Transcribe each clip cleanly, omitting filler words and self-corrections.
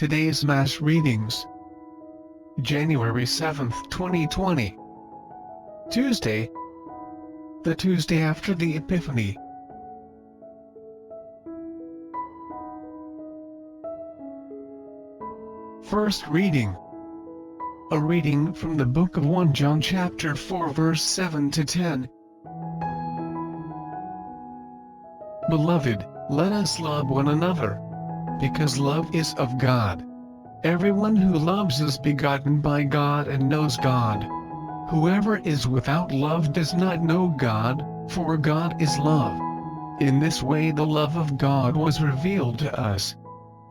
Today's Mass readings. January 7th, 2020. Tuesday. The Tuesday after the Epiphany. First reading. A reading from the book of 1 John chapter 4 verse 7 to 10. Beloved, let us love one another, because love is of God. Everyone who loves is begotten by God and knows God. Whoever is without love does not know God, for God is love. In this way the love of God was revealed to us.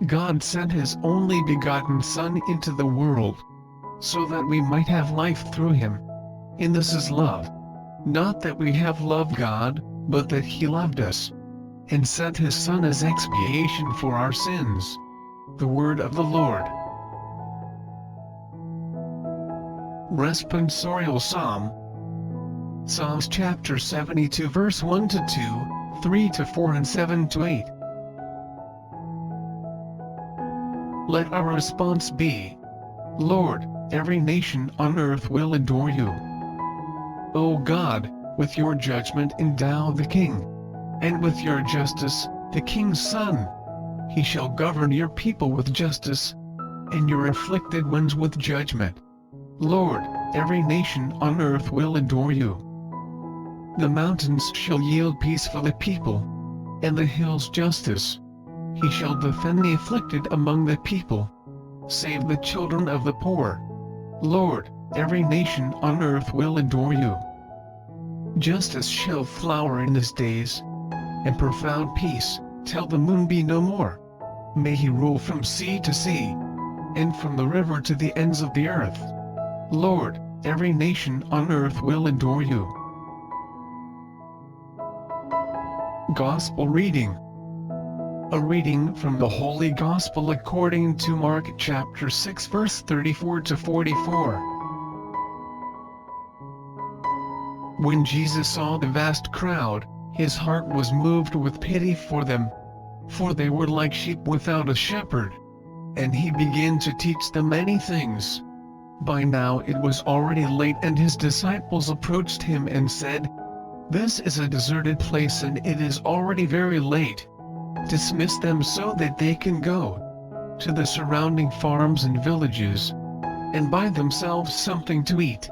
God sent His only begotten Son into the world, so that we might have life through Him. And this is love. Not that we have loved God, but that He loved us, and sent His Son as expiation for our sins. The Word of the Lord. Responsorial Psalm. Psalms chapter 72 verse 1 to 2, 3 to 4 and 7 to 8. Let our response be, Lord, every nation on earth will adore you. O God, with your judgment endow the king, and with your justice, the king's son. He shall govern your people with justice, and your afflicted ones with judgment. Lord, every nation on earth will adore you. The mountains shall yield peace for the people, and the hills justice. He shall defend the afflicted among the people, save the children of the poor. Lord, every nation on earth will adore you. Justice shall flower in his days, and profound peace, till the moon be no more. May he rule from sea to sea, and from the river to the ends of the earth. Lord, every nation on earth will adore you. Gospel reading. A reading from the Holy Gospel according to Mark chapter 6 verse 34 to 44. When Jesus saw the vast crowd, His heart was moved with pity for them, for they were like sheep without a shepherd. And He began to teach them many things. By now it was already late, and His disciples approached Him and said, This is a deserted place and it is already very late. Dismiss them so that they can go to the surrounding farms and villages, and buy themselves something to eat.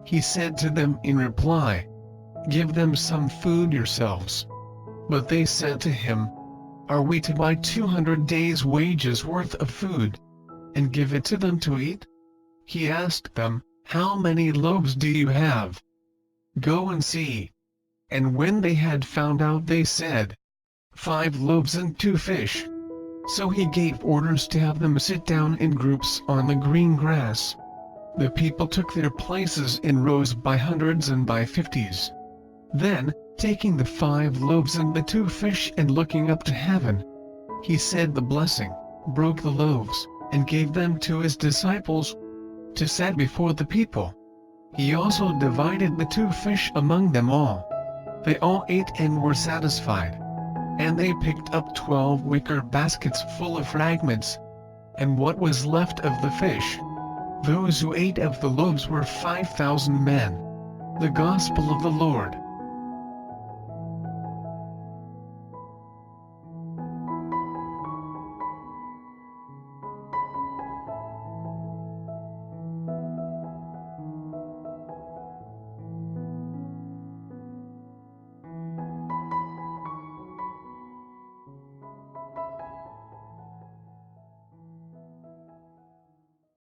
He said to them in reply, Give them some food yourselves. But they said to Him, Are we to buy 200 days' wages worth of food, and give it to them to eat? He asked them, How many loaves do you have? Go and see. And when they had found out, they said, 5 loaves and 2 fish. So He gave orders to have them sit down in groups on the green grass. The people took their places in rows by hundreds and by 50s. Then, taking the 5 loaves and the 2 fish and looking up to heaven, He said the blessing, broke the loaves, and gave them to His disciples to set before the people. He also divided the 2 fish among them all. They all ate and were satisfied. And they picked up 12 wicker baskets full of fragments, and what was left of the fish. Those who ate of the loaves were 5,000 men. The Gospel of the Lord.